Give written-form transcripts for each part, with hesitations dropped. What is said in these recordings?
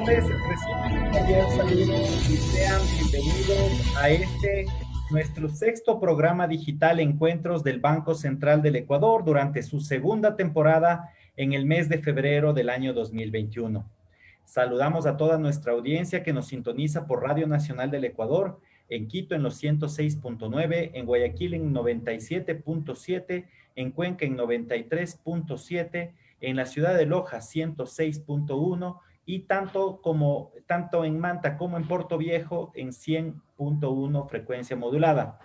nombre es recién un cordial saludo y sean bienvenidos a nuestro sexto programa digital Encuentros del Banco Central del Ecuador durante su segunda temporada en el mes de febrero del año 2021. Saludamos a toda nuestra audiencia que nos sintoniza por Radio Nacional del Ecuador, en Quito en los 106.9, en Guayaquil en 97.7, en Cuenca en 93.7, en la ciudad de Loja 106.1 y tanto en Manta como en Puerto Viejo en 100.1 frecuencia modulada.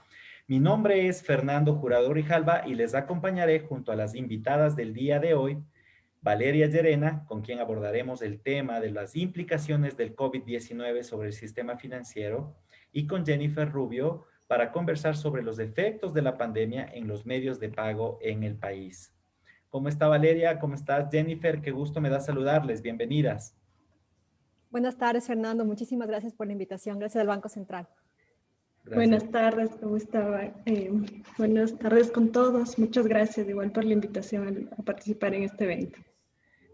Mi nombre es Fernando Jurado Grijalva y les acompañaré junto a las invitadas del día de hoy, Valeria Llerena, con quien abordaremos el tema de las implicaciones del COVID-19 sobre el sistema financiero, y con Jennifer Rubio para conversar sobre los efectos de la pandemia en los medios de pago en el país. ¿Cómo está Valeria? ¿Cómo estás Jennifer? Qué gusto me da saludarles. Bienvenidas. Buenas tardes, Fernando. Muchísimas gracias por la invitación. Gracias al Banco Central. Gracias. Buenas tardes, ¿cómo estaba? Buenas tardes con todos. Muchas gracias igual por la invitación a participar en este evento.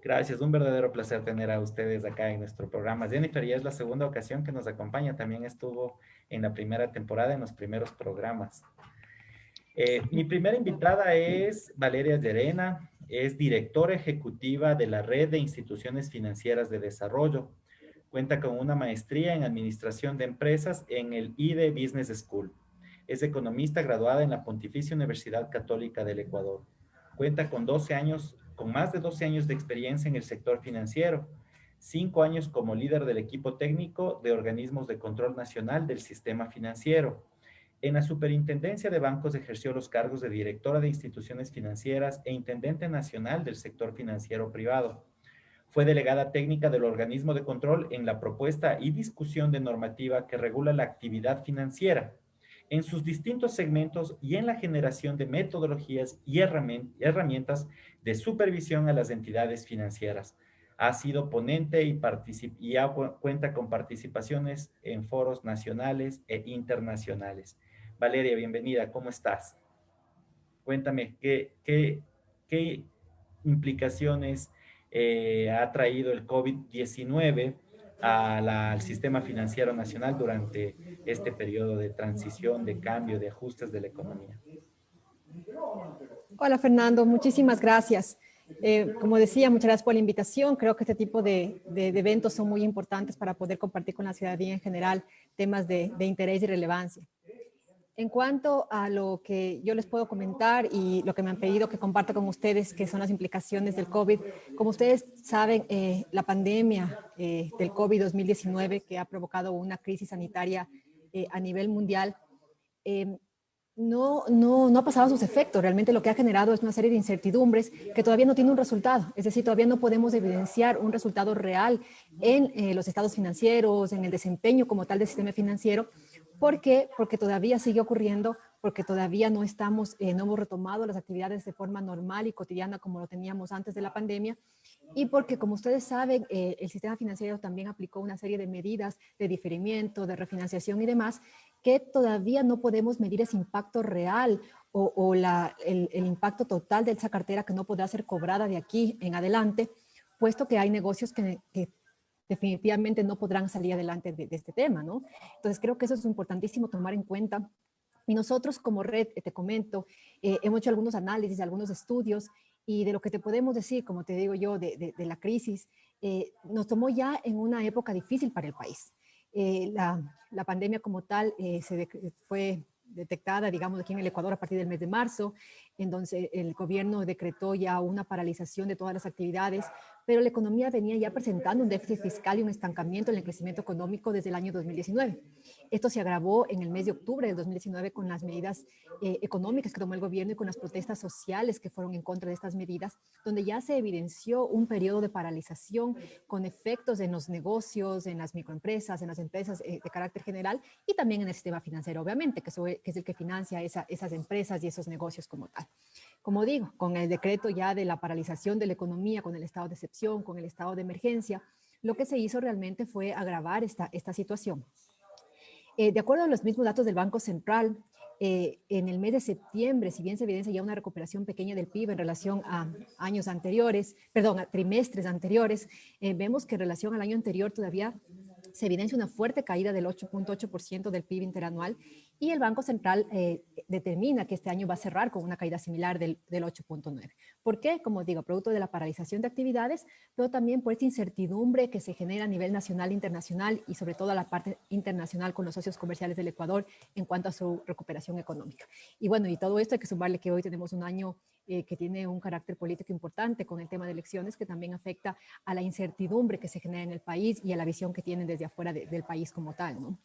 Gracias, un verdadero placer tener a ustedes acá en nuestro programa. Jennifer ya es la segunda ocasión que nos acompaña. También estuvo en la primera temporada, en los primeros programas. Mi primera invitada es Valeria Llerena, es directora ejecutiva de la Red de Instituciones Financieras de Desarrollo. Cuenta con una maestría en Administración de Empresas en el IDE Business School. Es economista graduada en la Pontificia Universidad Católica del Ecuador. Cuenta con más de 12 años de experiencia en el sector financiero, 5 años como líder del equipo técnico de organismos de control nacional del sistema financiero. En la Superintendencia de Bancos ejerció los cargos de directora de instituciones financieras e intendente nacional del sector financiero privado. Fue delegada técnica del organismo de control en la propuesta y discusión de normativa que regula la actividad financiera, en sus distintos segmentos y en la generación de metodologías y herramientas de supervisión a las entidades financieras. Ha sido ponente y cuenta con participaciones en foros nacionales e internacionales. Valeria, bienvenida, ¿cómo estás? Cuéntame, ¿qué implicaciones ha traído el COVID-19 al sistema financiero nacional durante este periodo de transición, de cambio, de ajustes de la economía? Hola, Fernando. Muchísimas gracias. Como decía, muchas gracias por la invitación. Creo que este tipo de eventos son muy importantes para poder compartir con la ciudadanía en general temas de interés y relevancia. En cuanto a lo que yo les puedo comentar y lo que me han pedido que comparta con ustedes, que son las implicaciones del COVID, como ustedes saben, la pandemia del COVID-2019, que ha provocado una crisis sanitaria a nivel mundial, no ha pasado sus efectos. Realmente lo que ha generado es una serie de incertidumbres que todavía no tiene un resultado. Es decir, todavía no podemos evidenciar un resultado real en los estados financieros, en el desempeño como tal del sistema financiero. ¿Por qué? Porque todavía sigue ocurriendo, porque todavía no hemos retomado las actividades de forma normal y cotidiana como lo teníamos antes de la pandemia, y porque, como ustedes saben, el sistema financiero también aplicó una serie de medidas de diferimiento, de refinanciación y demás, que todavía no podemos medir ese impacto real o el impacto total de esa cartera que no podrá ser cobrada de aquí en adelante, puesto que hay negocios que definitivamente no podrán salir adelante de este tema, ¿no? Entonces creo que eso es importantísimo tomar en cuenta. Y nosotros como red, te comento, hemos hecho algunos análisis, algunos estudios, y de lo que te podemos decir, como te digo yo, de la crisis, nos tomó ya en una época difícil para el país. La pandemia como tal fue detectada, digamos, aquí en el Ecuador a partir del mes de marzo, en donde el gobierno decretó ya una paralización de todas las actividades, pero la economía venía ya presentando un déficit fiscal y un estancamiento en el crecimiento económico desde el año 2019. Esto se agravó en el mes de octubre del 2019 con las medidas económicas que tomó el gobierno y con las protestas sociales que fueron en contra de estas medidas, donde ya se evidenció un periodo de paralización con efectos en los negocios, en las microempresas, en las empresas de carácter general y también en el sistema financiero, obviamente, que es el que financia esas empresas y esos negocios como tal. Como digo, con el decreto ya de la paralización de la economía, con el estado de excepción, con el estado de emergencia, lo que se hizo realmente fue agravar esta situación. De acuerdo a los mismos datos del Banco Central, en el mes de septiembre, si bien se evidencia ya una recuperación pequeña del PIB en relación a años anteriores, perdón, a trimestres anteriores, vemos que en relación al año anterior todavía se evidencia una fuerte caída del 8.8% del PIB interanual y el Banco Central determina que este año va a cerrar con una caída similar del 8.9%. ¿Por qué? Como digo, producto de la paralización de actividades, pero también por esta incertidumbre que se genera a nivel nacional e internacional y sobre todo a la parte internacional con los socios comerciales del Ecuador en cuanto a su recuperación económica. Y bueno, y todo esto hay que sumarle que hoy tenemos un año que tiene un carácter político importante con el tema de elecciones que también afecta a la incertidumbre que se genera en el país y a la visión que tienen desde afuera del país como tal, ¿no?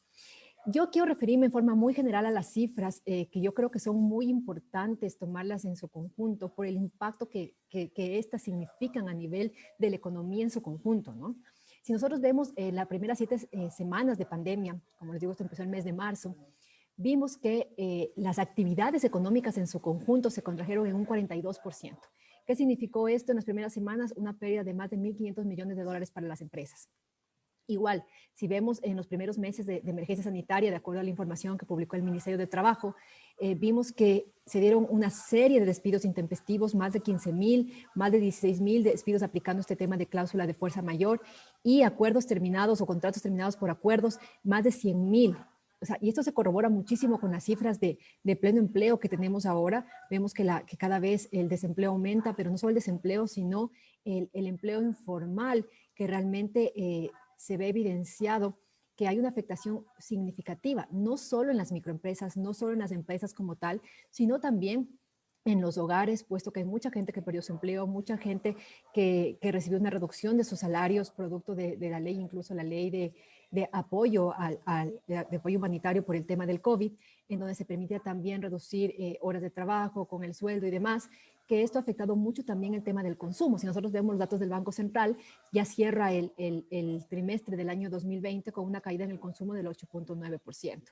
Yo quiero referirme en forma muy general a las cifras que yo creo que son muy importantes tomarlas en su conjunto por el impacto que éstas significan a nivel de la economía en su conjunto, ¿no? Si nosotros vemos las primeras 7 semanas de pandemia, como les digo, esto empezó el mes de marzo, vimos que las actividades económicas en su conjunto se contrajeron en un 42%. ¿Qué significó esto en las primeras semanas? Una pérdida de más de 1.500 millones de dólares para las empresas. Igual, si vemos en los primeros meses de emergencia sanitaria, de acuerdo a la información que publicó el Ministerio de Trabajo, vimos que se dieron una serie de despidos intempestivos, más de 15.000, más de 16.000 despidos aplicando este tema de cláusula de fuerza mayor y acuerdos terminados o contratos terminados por acuerdos, más de 100.000. O sea, y esto se corrobora muchísimo con las cifras de pleno empleo que tenemos ahora. Vemos que cada vez el desempleo aumenta, pero no solo el desempleo, sino el empleo informal, que realmente se ve evidenciado que hay una afectación significativa, no solo en las microempresas, no solo en las empresas como tal, sino también en los hogares, puesto que hay mucha gente que perdió su empleo, mucha gente que recibió una reducción de sus salarios, producto de la ley, incluso la ley de apoyo, de apoyo humanitario por el tema del COVID, en donde se permite también reducir horas de trabajo con el sueldo y demás, que esto ha afectado mucho también el tema del consumo. Si nosotros vemos los datos del Banco Central, ya cierra el trimestre del año 2020 con una caída en el consumo del 8.9%.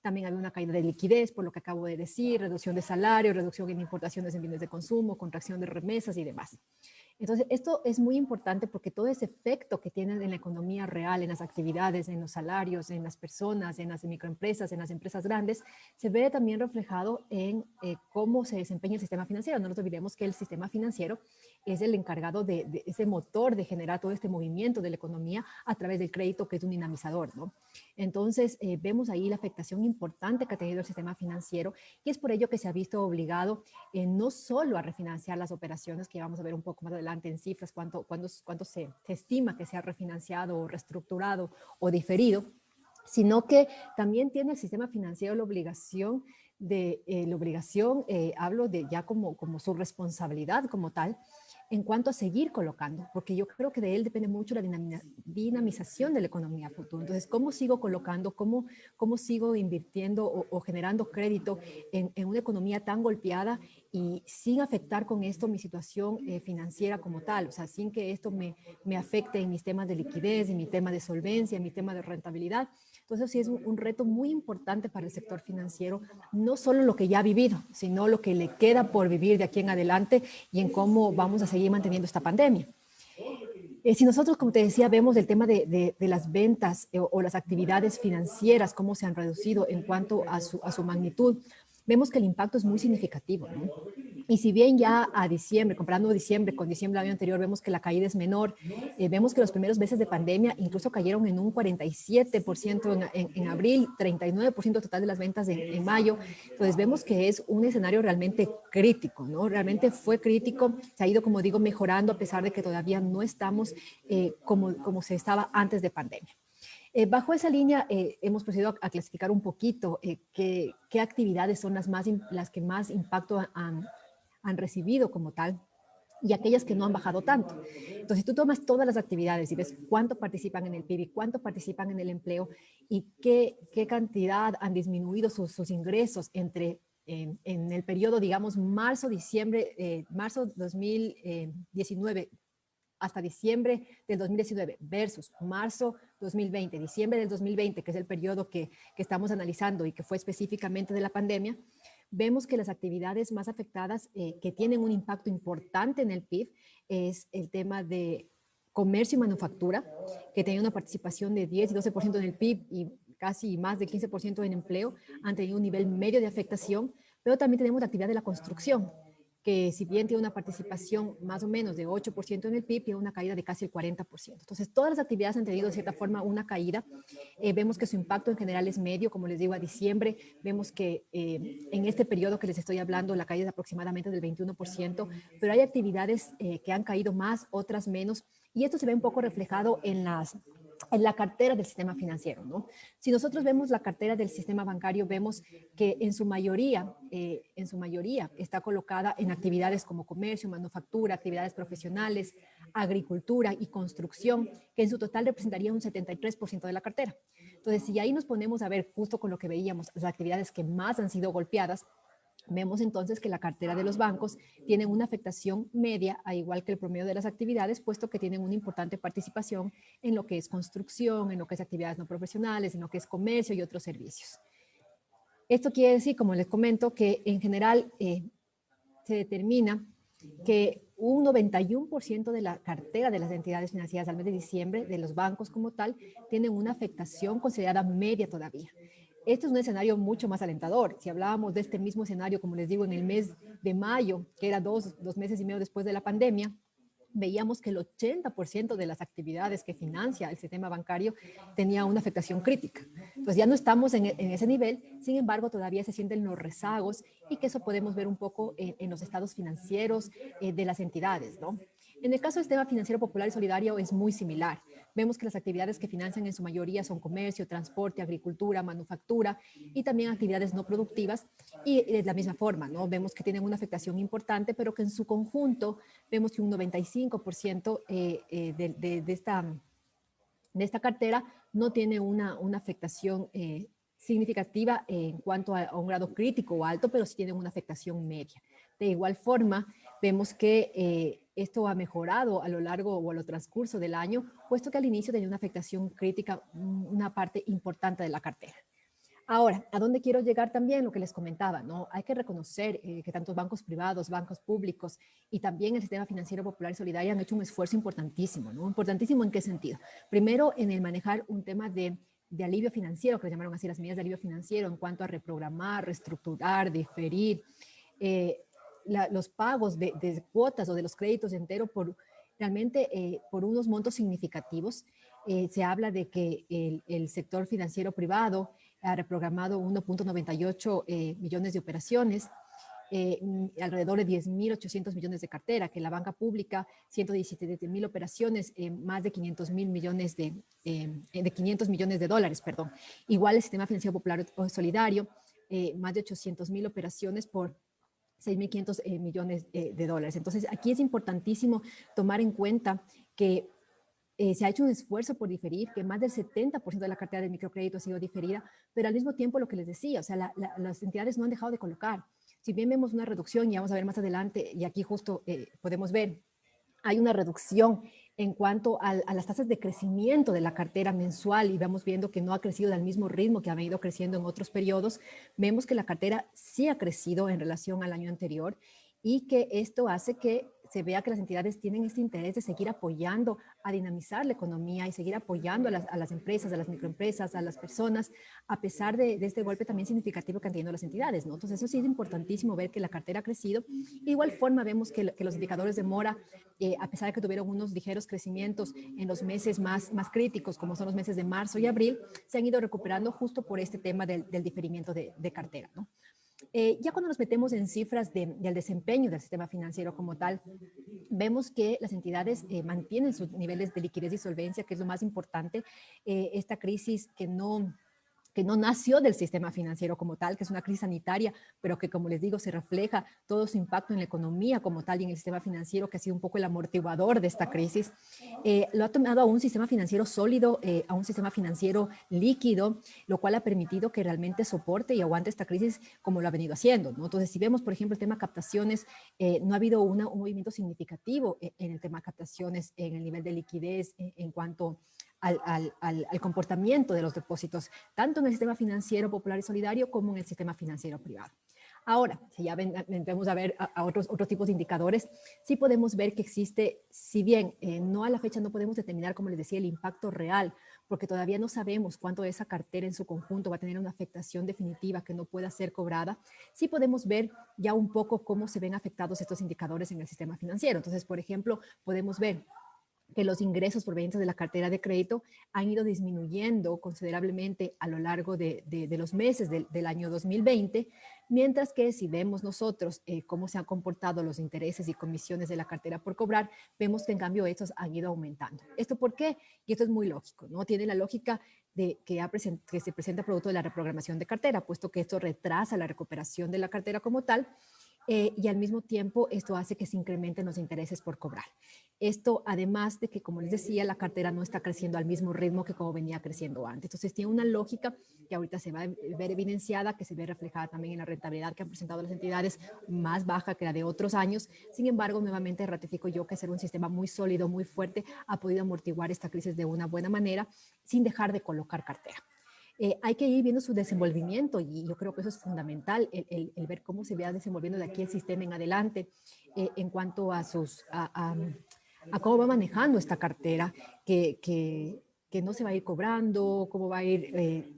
También había una caída de liquidez, por lo que acabo de decir, reducción de salario, reducción en importaciones en bienes de consumo, contracción de remesas y demás. Entonces, esto es muy importante porque todo ese efecto que tienen en la economía real, en las actividades, en los salarios, en las personas, en las microempresas, en las empresas grandes, se ve también reflejado en cómo se desempeña el sistema financiero. No nos olvidemos que el sistema financiero es el encargado de ese motor de generar todo este movimiento de la economía a través del crédito, que es un dinamizador, ¿no? Entonces, vemos ahí la afectación importante que ha tenido el sistema financiero y es por ello que se ha visto obligado no solo a refinanciar las operaciones, que vamos a ver un poco más adelante en cifras, cuánto se estima que se ha refinanciado o reestructurado o diferido, sino que también tiene el sistema financiero la obligación hablo de ya como su responsabilidad como tal, en cuanto a seguir colocando, porque yo creo que de él depende mucho la dinamización de la economía futuro. Entonces, ¿cómo sigo colocando? ¿Cómo sigo invirtiendo o generando crédito en una economía tan golpeada y sin afectar con esto mi situación financiera como tal? O sea, sin que esto me afecte en mis temas de liquidez, en mi tema de solvencia, en mi tema de rentabilidad. Entonces, sí es un reto muy importante para el sector financiero, no solo lo que ya ha vivido, sino lo que le queda por vivir de aquí en adelante y en cómo vamos a seguir manteniendo esta pandemia. Si nosotros, como te decía, vemos el tema de las ventas o las actividades financieras, cómo se han reducido en cuanto a su magnitud, vemos que el impacto es muy significativo, ¿no? Y si bien ya a diciembre, comparando diciembre con diciembre del año anterior, vemos que la caída es menor, vemos que los primeros meses de pandemia incluso cayeron en un 47% en abril, 39% total de las ventas en mayo. Entonces vemos que es un escenario realmente crítico, ¿no? Realmente fue crítico, se ha ido, como digo, mejorando a pesar de que todavía no estamos como se estaba antes de pandemia. Bajo esa línea hemos procedido a clasificar un poquito qué actividades son las que más impacto han recibido como tal y aquellas que no han bajado tanto. Entonces, tú tomas todas las actividades y ves cuánto participan en el PIB, cuánto participan en el empleo y qué cantidad han disminuido sus ingresos en el periodo, digamos, marzo 2019 hasta diciembre del 2019 versus marzo 2020, diciembre del 2020, que es el periodo que estamos analizando y que fue específicamente de la pandemia, vemos que las actividades más afectadas que tienen un impacto importante en el PIB es el tema de comercio y manufactura, que tiene una participación de 10 y 12% en el PIB y casi más de 15% en empleo, han tenido un nivel medio de afectación, pero también tenemos la actividad de la construcción, que si bien tiene una participación más o menos de 8% en el PIB, tiene una caída de casi el 40%. Entonces, todas las actividades han tenido de cierta forma una caída. Vemos que su impacto en general es medio, como les digo, a diciembre. Vemos que en este periodo que les estoy hablando, la caída es aproximadamente del 21%, pero hay actividades que han caído más, otras menos, y esto se ve un poco reflejado en la cartera del sistema financiero, ¿no? Si nosotros vemos la cartera del sistema bancario, vemos que en su mayoría está colocada en actividades como comercio, manufactura, actividades profesionales, agricultura y construcción, que en su total representaría un 73% de la cartera. Entonces, si ahí nos ponemos a ver justo con lo que veíamos, las actividades que más han sido golpeadas, vemos entonces que la cartera de los bancos tiene una afectación media, a igual que el promedio de las actividades, puesto que tienen una importante participación en lo que es construcción, en lo que es actividades no profesionales, en lo que es comercio y otros servicios. Esto quiere decir, como les comento, que en general se determina que un 91% de la cartera de las entidades financieras al mes de diciembre, de los bancos como tal, tienen una afectación considerada media todavía. Esto es un escenario mucho más alentador. Si hablábamos de este mismo escenario, como les digo, en el mes de mayo, que era dos meses y medio después de la pandemia, veíamos que el 80% de las actividades que financia el sistema bancario tenía una afectación crítica. Entonces ya no estamos en ese nivel, sin embargo todavía se sienten los rezagos y que eso podemos ver un poco en los estados financieros de las entidades, ¿no? En el caso del sistema financiero popular y solidario es muy similar. Vemos que las actividades que financian en su mayoría son comercio, transporte, agricultura, manufactura y también actividades no productivas. Y de la misma forma, ¿no? Vemos que tienen una afectación importante, pero que en su conjunto vemos que un 95% de esta cartera no tiene una afectación significativa en cuanto a un grado crítico o alto, pero sí tienen una afectación media. De igual forma, vemos que esto ha mejorado a lo largo o a lo transcurso del año, puesto que al inicio tenía una afectación crítica, una parte importante de la cartera. Ahora, ¿a dónde quiero llegar también? Lo que les comentaba, ¿no? Hay que reconocer que tanto bancos privados, bancos públicos y también el sistema financiero popular y solidario han hecho un esfuerzo importantísimo, ¿no? ¿Importantísimo en qué sentido? Primero, en el manejar un tema de alivio financiero, que le llamaron así las medidas de alivio financiero, en cuanto a reprogramar, reestructurar, diferir los pagos de cuotas o de los créditos enteros realmente por unos montos significativos. Se habla de que el sector financiero privado ha reprogramado 1.98 millones de operaciones, alrededor de 10.800 millones de cartera, que la banca pública 117.000 operaciones, más de 500 millones de dólares, perdón. Igual el sistema financiero popular o solidario, más de 800.000 operaciones por 6.500 millones de dólares. Entonces, aquí es importantísimo tomar en cuenta que se ha hecho un esfuerzo por diferir, que más del 70% de la cartera de microcrédito ha sido diferida, pero al mismo tiempo lo que les decía, o sea, las entidades no han dejado de colocar. Si bien vemos una reducción, y vamos a ver más adelante, y aquí justo podemos ver, hay una reducción en cuanto a las tasas de crecimiento de la cartera mensual y vamos viendo que no ha crecido al mismo ritmo que ha venido creciendo en otros periodos, vemos que la cartera sí ha crecido en relación al año anterior y que esto hace que se vea que las entidades tienen este interés de seguir apoyando a dinamizar la economía y seguir apoyando a las empresas, a las microempresas, a las personas, a pesar de este golpe también significativo que han tenido las entidades, ¿no? Entonces, eso sí es importantísimo ver que la cartera ha crecido. De igual forma, vemos que los indicadores de mora, a pesar de que tuvieron unos ligeros crecimientos en los meses más críticos, como son los meses de marzo y abril, se han ido recuperando justo por este tema del diferimiento de cartera, ¿no? Ya cuando nos metemos en cifras del desempeño del sistema financiero como tal, vemos que las entidades mantienen sus niveles de liquidez y solvencia, que es lo más importante. Esta crisis que no nació del sistema financiero como tal, que es una crisis sanitaria, pero que, como les digo, se refleja todo su impacto en la economía como tal y en el sistema financiero, que ha sido un poco el amortiguador de esta crisis. Lo ha tomado a un sistema financiero sólido, a un sistema financiero líquido, lo cual ha permitido que realmente soporte y aguante esta crisis como lo ha venido haciendo, ¿no? Entonces, si vemos, por ejemplo, el tema captaciones, no ha habido un movimiento significativo en el tema captaciones, en el nivel de liquidez, en cuanto al comportamiento de los depósitos, tanto en el sistema financiero popular y solidario como en el sistema financiero privado. Ahora, si ya entremos a ver a otros tipos de indicadores, sí podemos ver que existe, si bien no a la fecha no podemos determinar, como les decía, el impacto real, porque todavía no sabemos cuánto esa cartera en su conjunto va a tener una afectación definitiva que no pueda ser cobrada, sí podemos ver ya un poco cómo se ven afectados estos indicadores en el sistema financiero. Entonces, por ejemplo, podemos ver que los ingresos provenientes de la cartera de crédito han ido disminuyendo considerablemente a lo largo de los meses del año 2020, mientras que si vemos nosotros cómo se han comportado los intereses y comisiones de la cartera por cobrar, vemos que en cambio estos han ido aumentando. ¿Esto por qué? Y esto es muy lógico, ¿no? Tiene la lógica de que se presenta producto de la reprogramación de cartera, puesto que esto retrasa la recuperación de la cartera como tal, y al mismo tiempo esto hace que se incrementen los intereses por cobrar. Esto además de que, como les decía, la cartera no está creciendo al mismo ritmo que como venía creciendo antes. Entonces tiene una lógica que ahorita se va a ver evidenciada, que se ve reflejada también en la rentabilidad que han presentado las entidades, más baja que la de otros años. Sin embargo, nuevamente ratifico yo que ser un sistema muy sólido, muy fuerte, ha podido amortiguar esta crisis de una buena manera sin dejar de colocar cartera. Hay que ir viendo su desenvolvimiento y yo creo que eso es fundamental, el ver cómo se va desenvolviendo de aquí el sistema en adelante en cuanto a cómo va manejando esta cartera, que no se va a ir cobrando, cómo va a ir,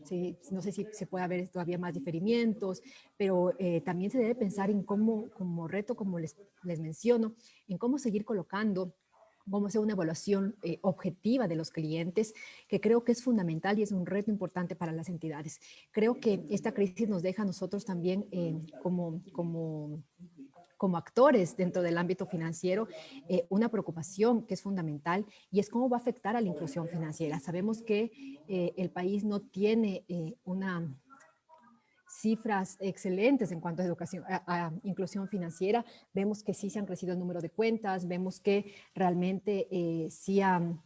no sé si se puede haber todavía más diferimientos, pero también se debe pensar en cómo, como reto, como les menciono, en cómo seguir colocando, cómo hacer una evaluación objetiva de los clientes, que creo que es fundamental y es un reto importante para las entidades. Creo que esta crisis nos deja a nosotros también como actores dentro del ámbito financiero, una preocupación que es fundamental y es cómo va a afectar a la inclusión financiera. Sabemos que el país no tiene una cifras excelentes en cuanto a educación, a inclusión financiera. Vemos que sí se han crecido el número de cuentas, vemos que realmente sí han...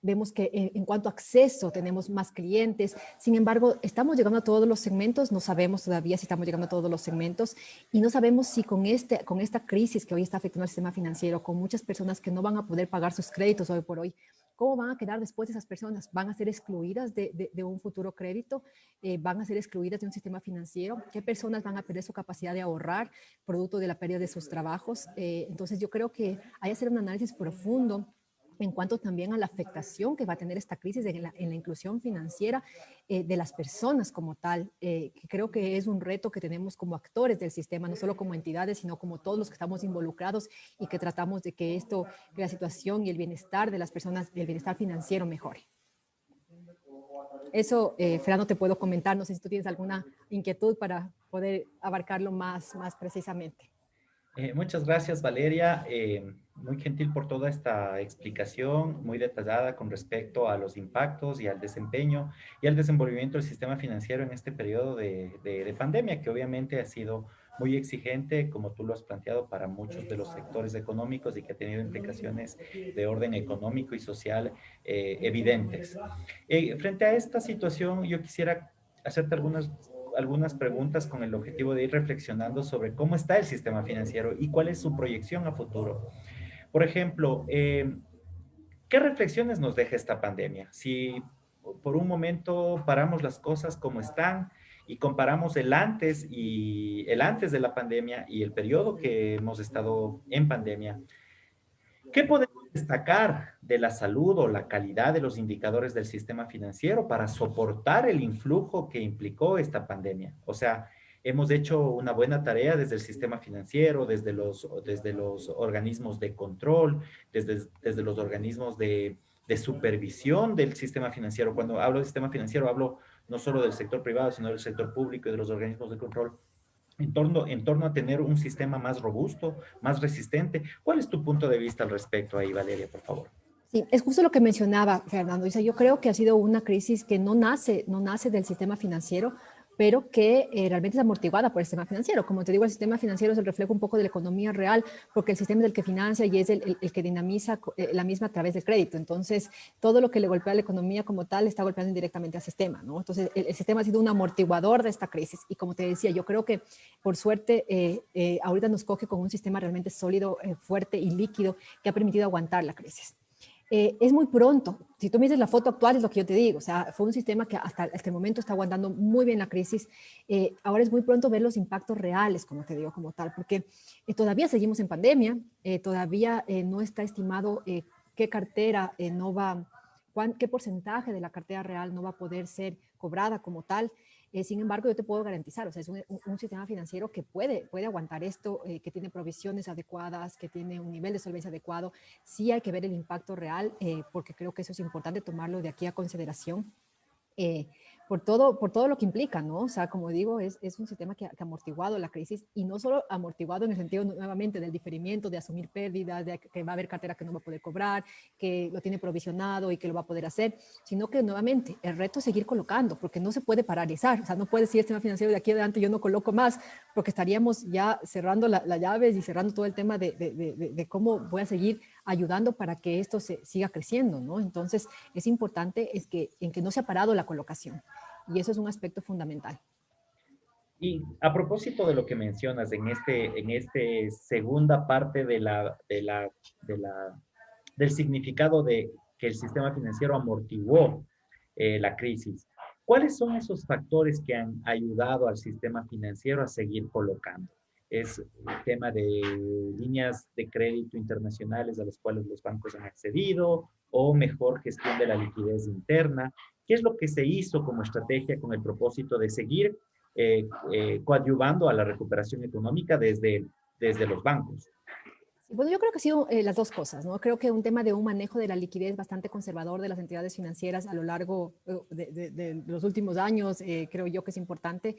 vemos que en cuanto a acceso tenemos más clientes. Sin embargo, estamos llegando a todos los segmentos, no sabemos todavía si estamos llegando a todos los segmentos y no sabemos si con esta crisis que hoy está afectando al sistema financiero, con muchas personas que no van a poder pagar sus créditos hoy por hoy, ¿cómo van a quedar después esas personas? ¿Van a ser excluidas de un futuro crédito? ¿Van a ser excluidas de un sistema financiero? ¿Qué personas van a perder su capacidad de ahorrar producto de la pérdida de sus trabajos? Entonces yo creo que hay que hacer un análisis profundo en cuanto también a la afectación que va a tener esta crisis en la inclusión financiera de las personas como tal, que creo que es un reto que tenemos como actores del sistema, no solo como entidades, sino como todos los que estamos involucrados y que tratamos de que que la situación y el bienestar de las personas, el bienestar financiero mejore. Eso, Fernando, te puedo comentar, no sé si tú tienes alguna inquietud para poder abarcarlo más precisamente. Muchas gracias, Valeria. Muy gentil por toda esta explicación, muy detallada con respecto a los impactos y al desempeño y al desenvolvimiento del sistema financiero en este periodo de pandemia, que obviamente ha sido muy exigente, como tú lo has planteado, para muchos de los sectores económicos y que ha tenido implicaciones de orden económico y social evidentes. Frente a esta situación, yo quisiera hacerte algunas preguntas con el objetivo de ir reflexionando sobre cómo está el sistema financiero y cuál es su proyección a futuro. Por ejemplo, ¿qué reflexiones nos deja esta pandemia? Si por un momento paramos las cosas como están y comparamos el antes de la pandemia y el periodo que hemos estado en pandemia, ¿qué podemos destacar de la salud o la calidad de los indicadores del sistema financiero para soportar el influjo que implicó esta pandemia? O sea, hemos hecho una buena tarea desde el sistema financiero, desde los organismos de control, desde los organismos de supervisión del sistema financiero. Cuando hablo del sistema financiero, hablo no solo del sector privado, sino del sector público y de los organismos de control en torno a tener un sistema más robusto, más resistente. ¿Cuál es tu punto de vista al respecto ahí, Valeria, por favor? Sí, es justo lo que mencionaba Fernando. Dice, yo creo que ha sido una crisis que no nace del sistema financiero, pero que realmente es amortiguada por el sistema financiero. Como te digo, el sistema financiero es el reflejo un poco de la economía real, porque el sistema es el que financia y es el que dinamiza la misma a través del crédito. Entonces, todo lo que le golpea a la economía como tal está golpeando indirectamente al sistema, ¿no? Entonces, el sistema ha sido un amortiguador de esta crisis. Y como te decía, yo creo que, por suerte, ahorita nos coge con un sistema realmente sólido, fuerte y líquido que ha permitido aguantar la crisis. Es muy pronto. Si tú me dices la foto actual, es lo que yo te digo. O sea, fue un sistema que hasta el momento está aguantando muy bien la crisis. Ahora es muy pronto ver los impactos reales, como te digo, como tal, porque todavía seguimos en pandemia, todavía no está estimado qué cartera no va qué porcentaje de la cartera real no va a poder ser cobrada como tal. Sin embargo, yo te puedo garantizar, o sea, es un sistema financiero que puede aguantar esto, que tiene provisiones adecuadas, que tiene un nivel de solvencia adecuado. Sí hay que ver el impacto real, porque creo que eso es importante tomarlo de aquí a consideración. Por todo lo que implica, ¿no? O sea, como digo, es un sistema que ha amortiguado la crisis, y no solo amortiguado en el sentido nuevamente del diferimiento, de asumir pérdidas, de que va a haber cartera que no va a poder cobrar, que lo tiene provisionado y que lo va a poder hacer, sino que nuevamente el reto es seguir colocando, porque no se puede paralizar. O sea, no puede decir el sistema financiero de aquí adelante yo no coloco más, porque estaríamos ya cerrando las llaves y cerrando todo el tema de cómo voy a seguir ayudando para que esto siga creciendo, ¿no? Entonces, es importante en que no se ha parado la colocación, y eso es un aspecto fundamental. Y a propósito de lo que mencionas en este segunda parte del significado de que el sistema financiero amortiguó la crisis, ¿cuáles son esos factores que han ayudado al sistema financiero a seguir colocando? ¿Es el tema de líneas de crédito internacionales a las cuales los bancos han accedido, o mejor gestión de la liquidez interna? ¿Qué es lo que se hizo como estrategia con el propósito de seguir coadyuvando a la recuperación económica desde los bancos? Bueno, yo creo que ha sido las dos cosas, ¿no? Creo que un tema de un manejo de la liquidez bastante conservador de las entidades financieras a lo largo de los últimos años, creo yo que es importante.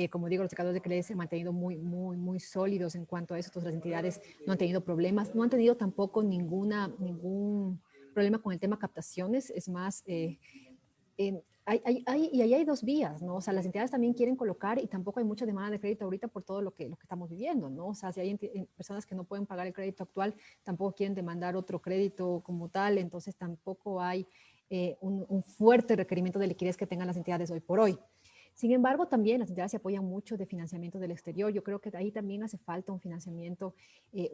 Como digo, los indicadores de crédito se han mantenido muy sólidos en cuanto a eso. Entonces, las entidades no han tenido problemas, no han tenido tampoco ningún problema con el tema captaciones. Es más, y ahí hay dos vías, ¿no? O sea, las entidades también quieren colocar, y tampoco hay mucha demanda de crédito ahorita por todo lo que estamos viviendo, ¿no? O sea, si hay personas que no pueden pagar el crédito actual, tampoco quieren demandar otro crédito como tal, entonces tampoco hay un fuerte requerimiento de liquidez que tengan las entidades hoy por hoy. Sin embargo, también las entidades se apoyan mucho de financiamiento del exterior. Yo creo que ahí también hace falta un financiamiento,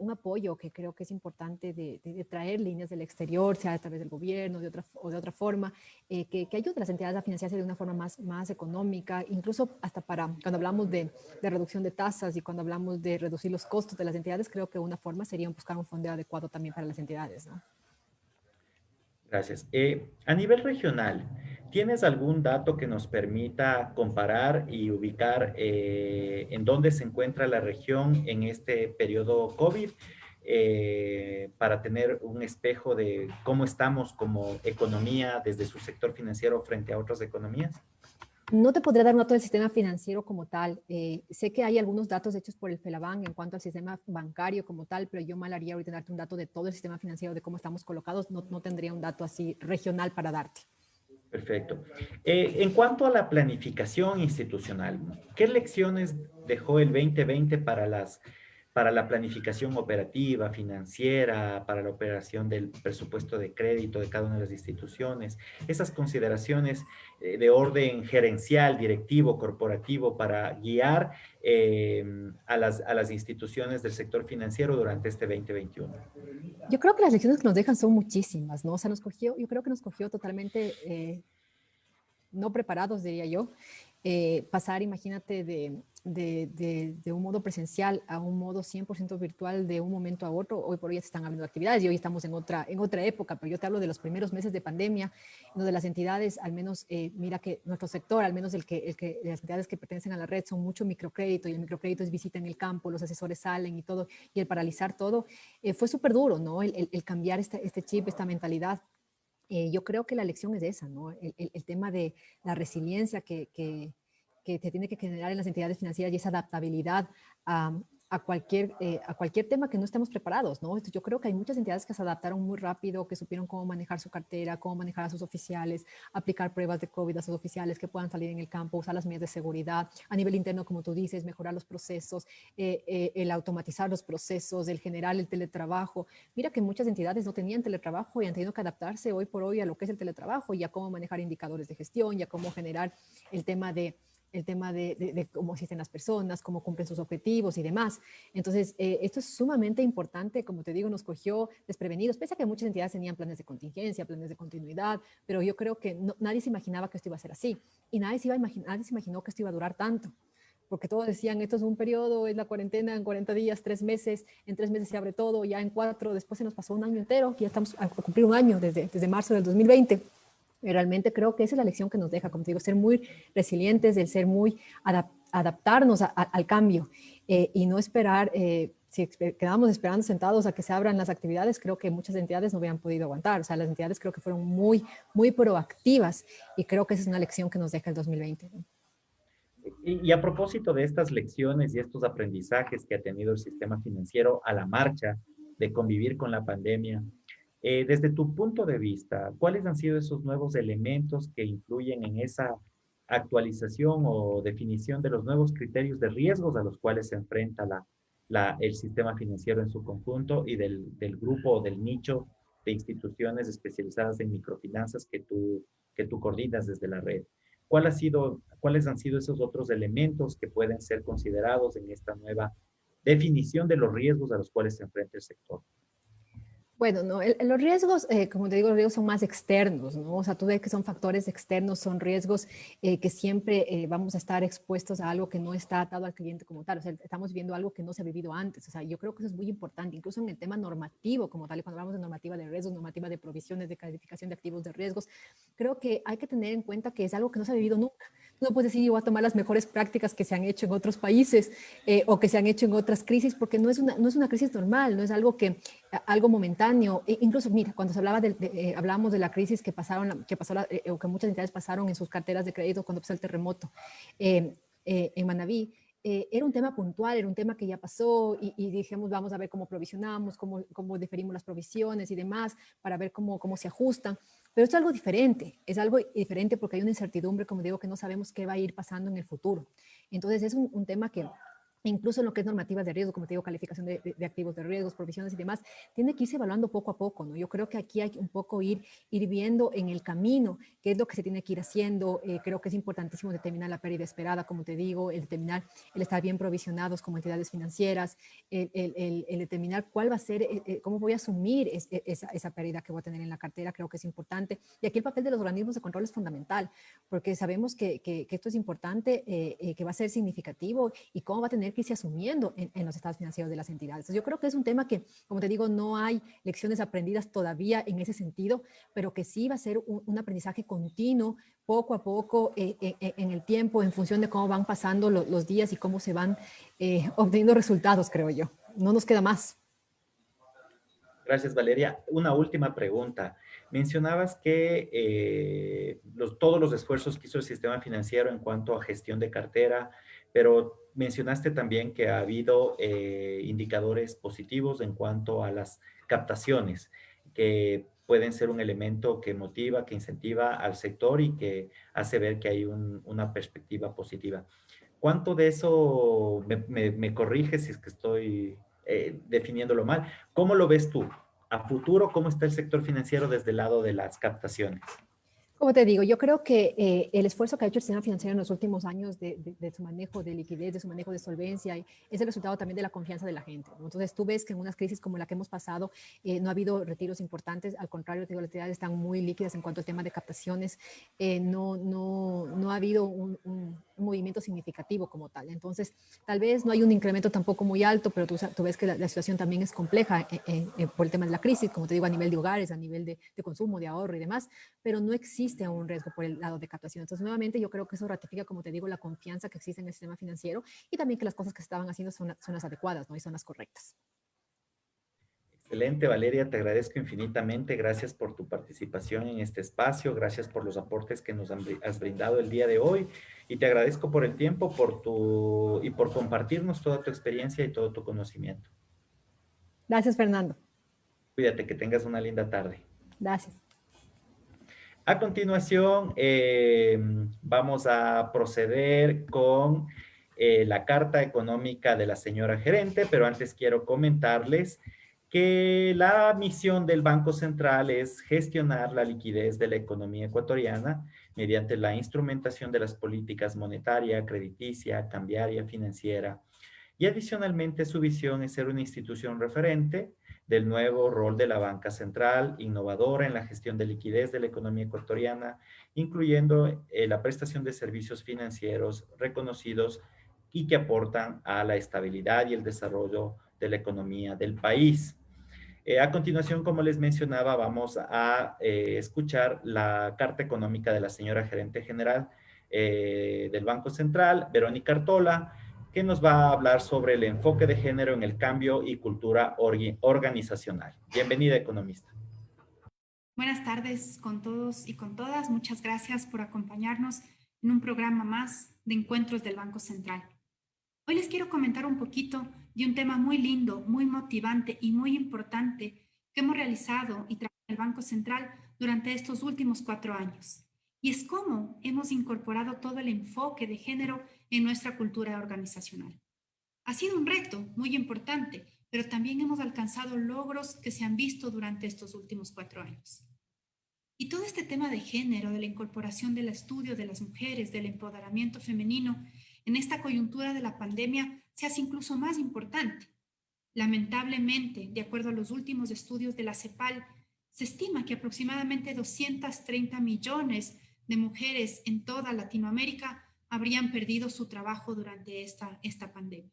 un apoyo que creo que es importante de traer líneas del exterior, sea a través del gobierno de otra forma, que ayude a las entidades a financiarse de una forma más económica, incluso hasta para cuando hablamos de reducción de tasas y cuando hablamos de reducir los costos de las entidades. Creo que una forma sería buscar un fondeo adecuado también para las entidades, ¿no? Gracias. A nivel regional, ¿tienes algún dato que nos permita comparar y ubicar en dónde se encuentra la región en este periodo COVID, para tener un espejo de cómo estamos como economía desde su sector financiero frente a otras economías? No te podría dar un dato del sistema financiero como tal. Sé que hay algunos datos hechos por el FELABAN en cuanto al sistema bancario como tal, pero yo mal haría ahorita darte un dato de todo el sistema financiero, de cómo estamos colocados. No tendría un dato así regional para darte. Perfecto. En cuanto a la planificación institucional, ¿qué lecciones dejó el 2020 para la planificación operativa, financiera, para la operación del presupuesto de crédito de cada una de las instituciones? Esas consideraciones de orden gerencial, directivo, corporativo, para guiar a las instituciones del sector financiero durante este 2021. Yo creo que las lecciones que nos dejan son muchísimas, ¿no? O sea, yo creo que nos cogió totalmente no preparados, diría yo. Pasar, imagínate, de un modo presencial a un modo 100% virtual de un momento a otro. Hoy por hoy ya se están abriendo actividades y hoy estamos en otra época, pero yo te hablo de los primeros meses de pandemia, donde las entidades, al menos, mira que nuestro sector, al menos las entidades que pertenecen a la red, son mucho microcrédito, y el microcrédito es visita en el campo, los asesores salen y todo, y el paralizar todo, fue súper duro, ¿no? El cambiar este chip, esta mentalidad. Yo creo que la lección es esa, ¿no? El tema de la resiliencia que te tiene que generar en las entidades financieras, y esa adaptabilidad a cualquier tema que no estemos preparados, ¿no? Entonces, yo creo que hay muchas entidades que se adaptaron muy rápido, que supieron cómo manejar su cartera, cómo manejar a sus oficiales, aplicar pruebas de COVID a sus oficiales que puedan salir en el campo, usar las medidas de seguridad a nivel interno, como tú dices, mejorar los procesos, el automatizar los procesos, el generar el teletrabajo. Mira que muchas entidades no tenían teletrabajo y han tenido que adaptarse hoy por hoy a lo que es el teletrabajo, y a cómo manejar indicadores de gestión, y a cómo generar el tema de cómo asisten las personas, cómo cumplen sus objetivos y demás. Entonces, esto es sumamente importante. Como te digo, nos cogió desprevenidos, pese a que muchas entidades tenían planes de contingencia, planes de continuidad, pero yo creo que nadie se imaginaba que esto iba a ser así, y nadie se imaginó que esto iba a durar tanto, porque todos decían, esto es un periodo, es la cuarentena, en 40 días, 3 meses, en 3 meses se abre todo, ya en 4, después se nos pasó un año entero, y ya estamos a cumplir un año desde marzo del 2020. Realmente creo que esa es la lección que nos deja, como te digo, ser muy resilientes, el ser muy adaptarnos al cambio y no esperar, si quedamos esperando sentados a que se abran las actividades, creo que muchas entidades no hubieran podido aguantar. O sea, las entidades creo que fueron muy, muy proactivas y creo que esa es una lección que nos deja el 2020, ¿no? Y a propósito de estas lecciones y estos aprendizajes que ha tenido el sistema financiero a la marcha de convivir con la pandemia, desde tu punto de vista, ¿cuáles han sido esos nuevos elementos que influyen en esa actualización o definición de los nuevos criterios de riesgos a los cuales se enfrenta el sistema financiero en su conjunto y del grupo o del nicho de instituciones especializadas en microfinanzas que tú coordinas desde la red? ¿Cuáles han sido esos otros elementos que pueden ser considerados en esta nueva definición de los riesgos a los cuales se enfrenta el sector? Bueno, no, los riesgos, como te digo, los riesgos son más externos, ¿no? O sea, tú ves que son factores externos, son riesgos que siempre vamos a estar expuestos a algo que no está atado al cliente como tal. O sea, estamos viendo algo que no se ha vivido antes. O sea, yo creo que eso es muy importante, incluso en el tema normativo como tal, y cuando hablamos de normativa de riesgos, normativa de provisiones, de calificación de activos de riesgos, creo que hay que tener en cuenta que es algo que no se ha vivido nunca. Tú no puedes decir, yo voy a tomar las mejores prácticas que se han hecho en otros países o que se han hecho en otras crisis, porque no es una crisis normal, no es algo que algo momentáneo. Incluso, mira, cuando se hablaba hablábamos de la crisis que o que muchas entidades pasaron en sus carteras de crédito cuando pasó el terremoto en Manabí, era un tema puntual, era un tema que ya pasó y dijimos, vamos a ver cómo provisionamos, cómo diferimos las provisiones y demás, para ver cómo se ajustan. Pero esto es algo diferente porque hay una incertidumbre, como digo, que no sabemos qué va a ir pasando en el futuro. Entonces es un tema que incluso en lo que es normativas de riesgo, como te digo, calificación de activos de riesgos, provisiones y demás, tiene que irse evaluando poco a poco, ¿no? Yo creo que aquí hay un poco ir viendo en el camino qué es lo que se tiene que ir haciendo. Creo que es importantísimo determinar la pérdida esperada, como te digo, el estar bien provisionados como entidades financieras, el determinar cuál va a ser, cómo voy a asumir esa pérdida que voy a tener en la cartera, creo que es importante. Y aquí el papel de los organismos de control es fundamental, porque sabemos que esto es importante, que va a ser significativo y cómo va a tener que irse asumiendo en los estados financieros de las entidades. Entonces, yo creo que es un tema que, como te digo, no hay lecciones aprendidas todavía en ese sentido, pero que sí va a ser un aprendizaje continuo, poco a poco, en el tiempo, en función de cómo van pasando los días y cómo se van obteniendo resultados, creo yo. No nos queda más. Gracias, Valeria. Una última pregunta. Mencionabas que todos los esfuerzos que hizo el sistema financiero en cuanto a gestión de cartera, pero mencionaste también que ha habido indicadores positivos en cuanto a las captaciones, que pueden ser un elemento que motiva, que incentiva al sector y que hace ver que hay una perspectiva positiva. ¿Cuánto de eso me corrige si es que estoy definiéndolo mal? ¿Cómo lo ves tú? A futuro, ¿cómo está el sector financiero desde el lado de las captaciones? Como te digo, yo creo que el esfuerzo que ha hecho el sistema financiero en los últimos años de su manejo de liquidez, de su manejo de solvencia, es el resultado también de la confianza de la gente, ¿no? Entonces, tú ves que en unas crisis como la que hemos pasado, no ha habido retiros importantes, al contrario, las entidades están muy líquidas en cuanto al tema de captaciones, no ha habido un movimiento significativo como tal. Entonces, tal vez no hay un incremento tampoco muy alto, pero tú ves que la situación también es compleja por el tema de la crisis, como te digo, a nivel de hogares, a nivel de consumo, de ahorro y demás, pero no existe un riesgo por el lado de captación. Entonces, nuevamente, yo creo que eso ratifica, como te digo, la confianza que existe en el sistema financiero y también que las cosas que se estaban haciendo son las adecuadas, ¿no? Y son las correctas. Excelente, Valeria, te agradezco infinitamente. Gracias por tu participación en este espacio, gracias por los aportes que nos has brindado el día de hoy y te agradezco por el tiempo y por compartirnos toda tu experiencia y todo tu conocimiento. Gracias, Fernando. Cuídate, que tengas una linda tarde. Gracias. A continuación, vamos a proceder con la carta económica de la señora gerente, pero antes quiero comentarles que la misión del Banco Central es gestionar la liquidez de la economía ecuatoriana mediante la instrumentación de las políticas monetaria, crediticia, cambiaria, financiera. Y adicionalmente su visión es ser una institución referente del nuevo rol de la banca central, innovadora en la gestión de liquidez de la economía ecuatoriana, incluyendo la prestación de servicios financieros reconocidos y que aportan a la estabilidad y el desarrollo de la economía del país. A continuación, como les mencionaba, vamos a escuchar la carta económica de la señora gerente general del Banco Central, Verónica Artola, que nos va a hablar sobre el enfoque de género en el cambio y cultura organizacional. Bienvenida, economista. Buenas tardes con todos y con todas. Muchas gracias por acompañarnos en un programa más de encuentros del Banco Central. Hoy les quiero comentar un poquito de un tema muy lindo, muy motivante y muy importante que hemos realizado y trabajado en el Banco Central durante estos últimos 4 años. Y es cómo hemos incorporado todo el enfoque de género en nuestra cultura organizacional. Ha sido un reto muy importante, pero también hemos alcanzado logros que se han visto durante estos últimos 4 años. Y todo este tema de género, de la incorporación del estudio de las mujeres, del empoderamiento femenino, en esta coyuntura de la pandemia se hace incluso más importante. Lamentablemente, de acuerdo a los últimos estudios de la CEPAL, se estima que aproximadamente 230 millones de mujeres en toda Latinoamérica habrían perdido su trabajo durante esta pandemia.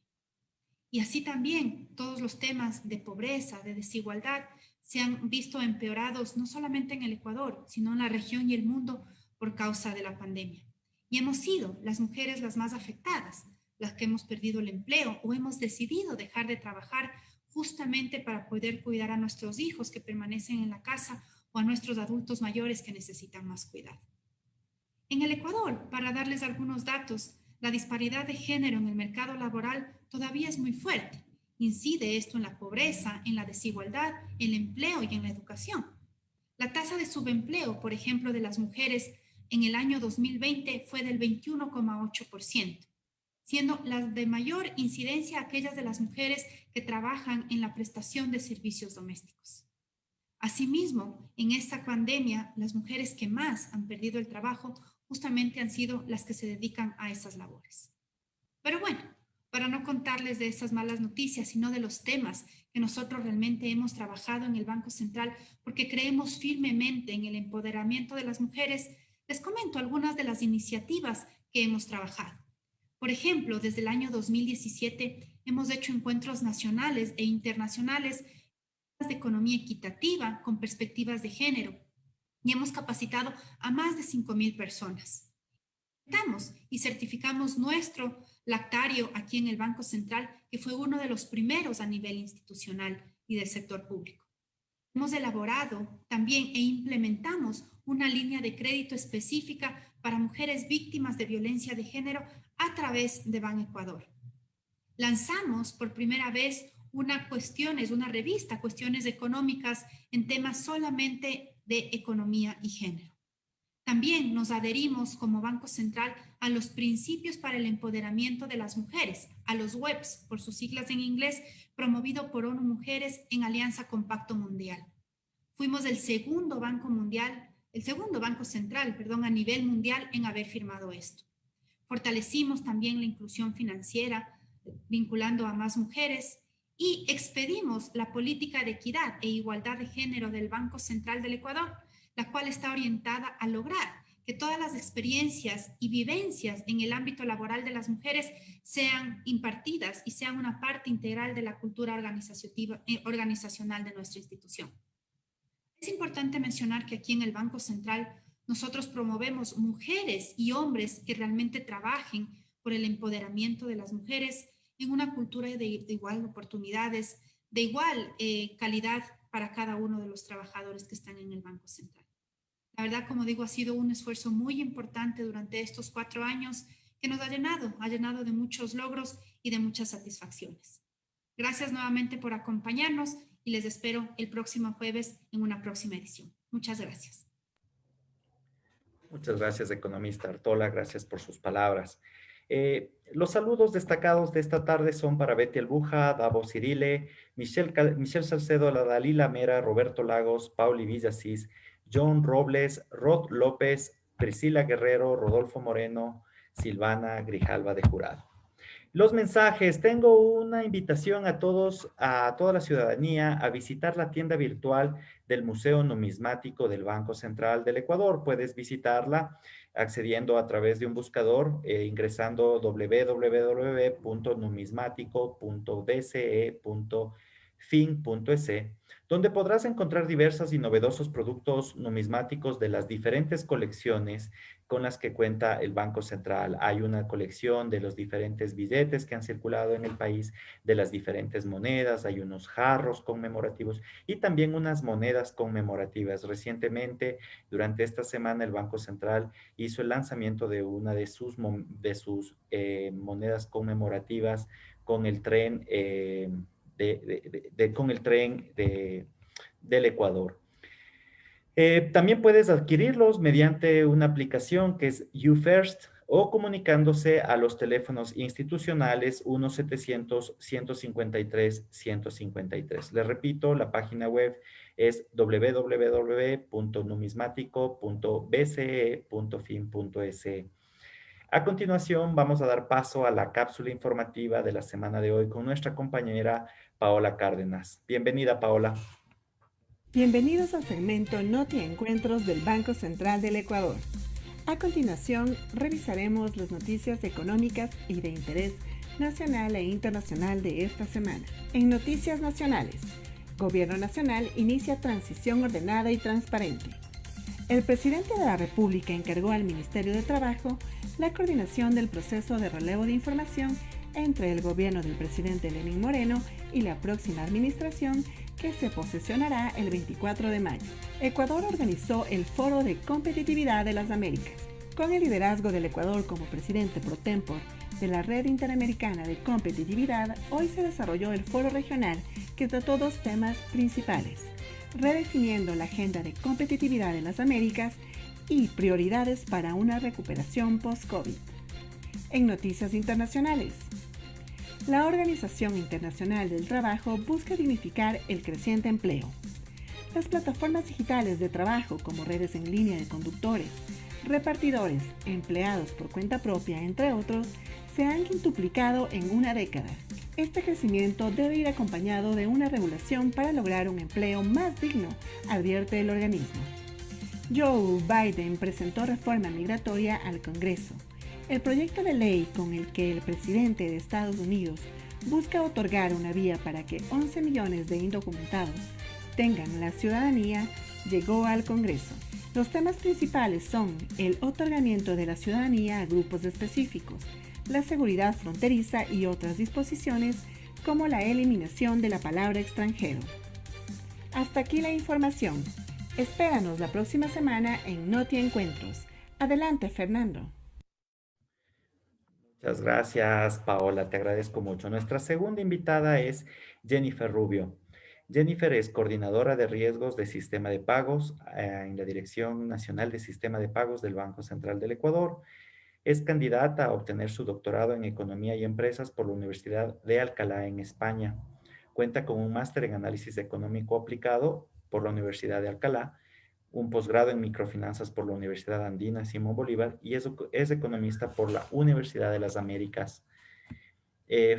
Y así también todos los temas de pobreza, de desigualdad, se han visto empeorados no solamente en el Ecuador, sino en la región y el mundo por causa de la pandemia. Y hemos sido las mujeres las más afectadas, las que hemos perdido el empleo o hemos decidido dejar de trabajar justamente para poder cuidar a nuestros hijos que permanecen en la casa o a nuestros adultos mayores que necesitan más cuidado. En el Ecuador, para darles algunos datos, la disparidad de género en el mercado laboral todavía es muy fuerte. Incide esto en la pobreza, en la desigualdad, en el empleo y en la educación. La tasa de subempleo, por ejemplo, de las mujeres en el año 2020 fue del 21,8%, siendo las de mayor incidencia aquellas de las mujeres que trabajan en la prestación de servicios domésticos. Asimismo, en esta pandemia, las mujeres que más han perdido el trabajo justamente han sido las que se dedican a esas labores. Pero bueno, para no contarles de esas malas noticias, sino de los temas que nosotros realmente hemos trabajado en el Banco Central, porque creemos firmemente en el empoderamiento de las mujeres, les comento algunas de las iniciativas que hemos trabajado. Por ejemplo, desde el año 2017 hemos hecho encuentros nacionales e internacionales de economía equitativa con perspectivas de género y hemos capacitado a más de 5,000 personas. Y certificamos nuestro lactario aquí en el Banco Central, que fue uno de los primeros a nivel institucional y del sector público. Hemos elaborado también e implementamos una línea de crédito específica para mujeres víctimas de violencia de género a través de Ban Ecuador. Lanzamos por primera vez una revista, Cuestiones Económicas, en temas solamente de economía y género. También nos adherimos como Banco Central a los principios para el empoderamiento de las mujeres, a los WEPs, por sus siglas en inglés, promovido por ONU Mujeres en alianza con Pacto Mundial. Fuimos el segundo Banco Central, a nivel mundial en haber firmado esto. Fortalecimos también la inclusión financiera, vinculando a más mujeres, y expedimos la política de equidad e igualdad de género del Banco Central del Ecuador, la cual está orientada a lograr que todas las experiencias y vivencias en el ámbito laboral de las mujeres sean impartidas y sean una parte integral de la cultura organizacional de nuestra institución. Es importante mencionar que aquí en el Banco Central nosotros promovemos mujeres y hombres que realmente trabajen por el empoderamiento de las mujeres en una cultura de igual oportunidades, de igual calidad para cada uno de los trabajadores que están en el Banco Central. La verdad, como digo, ha sido un esfuerzo muy importante durante estos 4 años que nos ha llenado de muchos logros y de muchas satisfacciones. Gracias nuevamente por acompañarnos y les espero el próximo jueves en una próxima edición. Muchas gracias. Muchas gracias, economista Artola. Gracias por sus palabras. Los saludos destacados de esta tarde son para Betty Albuja, Davo Cirile, Michelle Salcedo, Dalila Mera, Roberto Lagos, Pauli Villasís, John Robles, Rod López, Priscila Guerrero, Rodolfo Moreno, Silvana Grijalva de Jurado. Los mensajes. Tengo una invitación a todos, a toda la ciudadanía, a visitar la tienda virtual del Museo Numismático del Banco Central del Ecuador. Puedes visitarla accediendo a través de un buscador, ingresando www.numismático.dce.cr. fin.es, donde podrás encontrar diversos y novedosos productos numismáticos de las diferentes colecciones con las que cuenta el Banco Central. Hay una colección de los diferentes billetes que han circulado en el país, de las diferentes monedas, hay unos jarros conmemorativos y también unas monedas conmemorativas. Recientemente, durante esta semana, el Banco Central hizo el lanzamiento de una de sus monedas conmemorativas con el tren del Ecuador. También puedes adquirirlos mediante una aplicación que es YouFirst o comunicándose a los teléfonos institucionales 1-700-153-153. Les repito, la página web es www.numismático.bce.fin.es. A continuación, vamos a dar paso a la cápsula informativa de la semana de hoy con nuestra compañera Paola Cárdenas. Bienvenida, Paola. Bienvenidos al segmento Noti Encuentros del Banco Central del Ecuador. A continuación, revisaremos las noticias económicas y de interés nacional e internacional de esta semana. En noticias nacionales, Gobierno Nacional inicia transición ordenada y transparente. El presidente de la República encargó al Ministerio de Trabajo la coordinación del proceso de relevo de información entre el gobierno del presidente Lenín Moreno y la próxima administración que se posesionará el 24 de mayo. Ecuador organizó el Foro de Competitividad de las Américas. Con el liderazgo del Ecuador como presidente pro tempore de la Red Interamericana de Competitividad, hoy se desarrolló el Foro Regional que trató dos temas principales: redefiniendo la agenda de competitividad en las Américas y prioridades para una recuperación post-COVID. En noticias internacionales, la Organización Internacional del Trabajo busca dignificar el creciente empleo. Las plataformas digitales de trabajo como redes en línea de conductores, repartidores, empleados por cuenta propia, entre otros, se han quintuplicado en una década. Este crecimiento debe ir acompañado de una regulación para lograr un empleo más digno, advierte el organismo. Joe Biden presentó reforma migratoria al Congreso. El proyecto de ley con el que el presidente de Estados Unidos busca otorgar una vía para que 11 millones de indocumentados tengan la ciudadanía llegó al Congreso. Los temas principales son el otorgamiento de la ciudadanía a grupos específicos, la seguridad fronteriza y otras disposiciones como la eliminación de la palabra extranjero. Hasta aquí la información. Espéranos la próxima semana en Noti Encuentros. Adelante, Fernando. Muchas gracias, Paola, te agradezco mucho. Nuestra segunda invitada es Jennifer Rubio. Jennifer es coordinadora de riesgos de sistema de pagos en la Dirección Nacional de Sistema de Pagos del Banco Central del Ecuador. Es candidata a obtener su doctorado en Economía y Empresas por la Universidad de Alcalá en España. Cuenta con un máster en Análisis Económico Aplicado por la Universidad de Alcalá, un posgrado en Microfinanzas por la Universidad Andina Simón Bolívar y es economista por la Universidad de las Américas.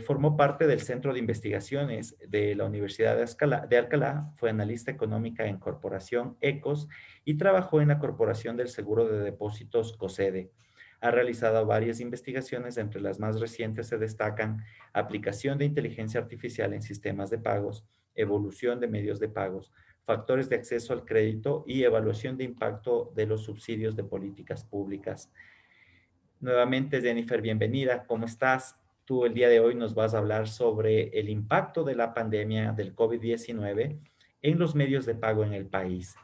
Formó parte del Centro de Investigaciones de la Universidad de Alcalá, fue analista económica en Corporación Ecos y trabajó en la Corporación del Seguro de Depósitos COSEDE. Ha realizado varias investigaciones, entre las más recientes se destacan aplicación de inteligencia artificial en sistemas de pagos, evolución de medios de pagos, factores de acceso al crédito y evaluación de impacto de los subsidios de políticas públicas. Nuevamente, Jennifer, bienvenida. ¿Cómo estás? Tú el día de hoy nos vas a hablar sobre el impacto de la pandemia del COVID-19 en los medios de pago en el país.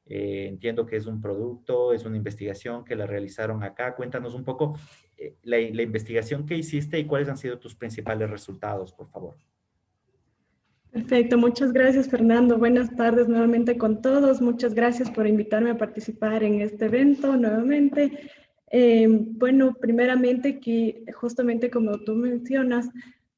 Entiendo que es un producto, es una investigación que la realizaron acá. Cuéntanos un poco la investigación que hiciste y cuáles han sido tus principales resultados, por favor. Perfecto, muchas gracias, Fernando. Buenas tardes nuevamente con todos. Muchas gracias por invitarme a participar en este evento nuevamente. Bueno, primeramente que justamente como tú mencionas,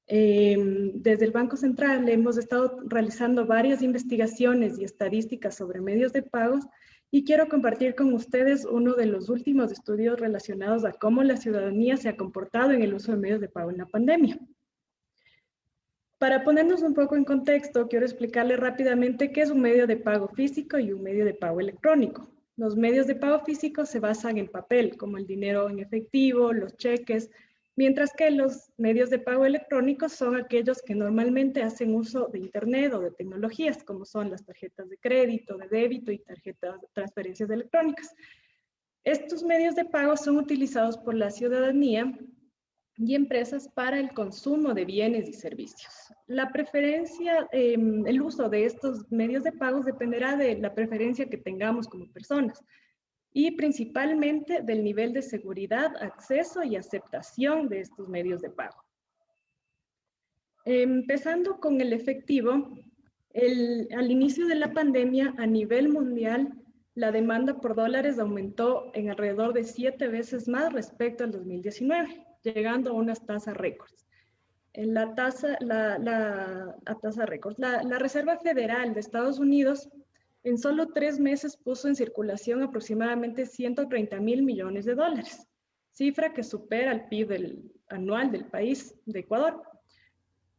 desde el Banco Central hemos estado realizando varias investigaciones y estadísticas sobre medios de pagos y quiero compartir con ustedes uno de los últimos estudios relacionados a cómo la ciudadanía se ha comportado en el uso de medios de pago en la pandemia. Para ponernos un poco en contexto, quiero explicarles rápidamente qué es un medio de pago físico y un medio de pago electrónico. Los medios de pago físicos se basan en papel, como el dinero en efectivo, los cheques, mientras que los medios de pago electrónicos son aquellos que normalmente hacen uso de Internet o de tecnologías, como son las tarjetas de crédito, de débito y tarjetas de transferencias electrónicas. Estos medios de pago son utilizados por la ciudadanía y empresas para el consumo de bienes y servicios. La preferencia, el uso de estos medios de pago dependerá de la preferencia que tengamos como personas y principalmente del nivel de seguridad, acceso y aceptación de estos medios de pago. Empezando con el efectivo, al inicio de la pandemia a nivel mundial, la demanda por dólares aumentó en alrededor de 7 veces más respecto al 2019, llegando a unas tasas récords. La tasa récords. La Reserva Federal de Estados Unidos en solo 3 meses puso en circulación aproximadamente 130.000 millones de dólares, cifra que supera el PIB anual del país de Ecuador.